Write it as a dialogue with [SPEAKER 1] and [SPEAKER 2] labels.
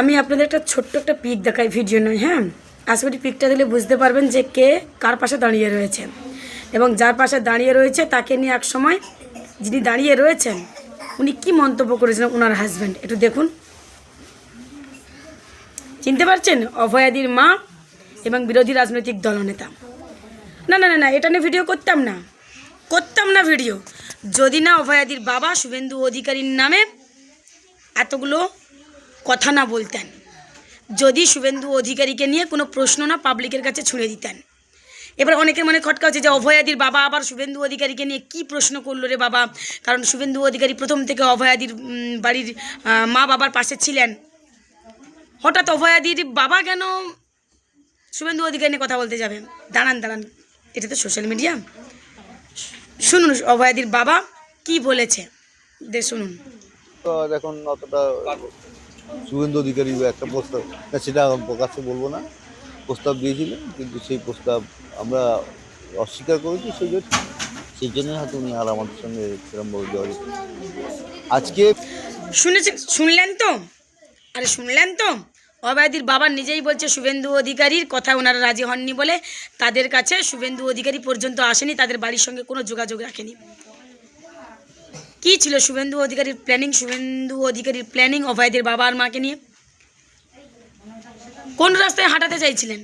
[SPEAKER 1] আমি আপনাদের একটা ছোট্ট একটা পিক দেখাই, ভিডিও নয়, হ্যাঁ। আশা করি পিকটা দিলে বুঝতে পারবেন যে কে কার পাশে দাঁড়িয়ে রয়েছে, এবং যার পাশে দাঁড়িয়ে রয়েছে তাকে নিয়ে এক সময় যিনি দাঁড়িয়ে রয়েছেন উনি কি মন্তব্য করেছিলেন ওনার হাজব্যান্ড। একটু দেখুন, চিনতে পারছেন? অভয়াদির মা এবং বিরোধী রাজনৈতিক দলনেতা। না না না না, এটা নিয়ে ভিডিও করতাম না ভিডিও, যদি না অভয়াদির বাবা শুভেন্দু অধিকারীর নামে এতগুলো কথা না বলতেন, যদি শুভেন্দু অধিকারীকে নিয়ে কোনো প্রশ্ন না পাবলিকের কাছে ছুঁড়ে দিতেন। এবার অনেকের মনে খটকা হচ্ছে যে অভয়াদির বাবা আবার শুভেন্দু অধিকারীকে নিয়ে কি প্রশ্ন করলো রে বাবা, কারণ শুভেন্দু অধিকারী প্রথম থেকে অভয়াদির বাড়ির মা বাবার পাশে ছিলেন, হঠাৎ অভয়াদির বাবা কেন শুভেন্দু অধিকারী নিয়ে কথা বলতে যাবে? দাঁড়ান, এটা তো সোশ্যাল মিডিয়া। শুনুন অভয়াদির বাবা কি বলেছে, শুনুন।
[SPEAKER 2] তো এখন অতটা শুভেন্দু অধিকারী একটা প্রস্তাব, সেটা প্রকাশ্যে বলবো না, প্রস্তাব দিয়েছিলেন, কিন্তু সেই প্রস্তাব আমরা অস্বীকার করেছি। সেই জন্য হয়তো উনি আর আমাদের সঙ্গে সেরকমভাবে যোগাযোগ আজকে
[SPEAKER 1] শুনলেন তো অভয়াদির বাবা নিজেই বলছে শুভেন্দু অধিকারীর কথা ওনারা রাজি হননি বলে তাদের কাছে শুভেন্দু অধিকারী পর্যন্ত আসেনি, তাদের বাড়ির সঙ্গে কোনো যোগাযোগ রাখেনি। কি ছিল শুভেন্দু অধিকারীর প্ল্যানিং অভয়াদির বাবা আর মাকে নিয়ে? কোন রাস্তায় হাঁটাতে চাইছিলেন?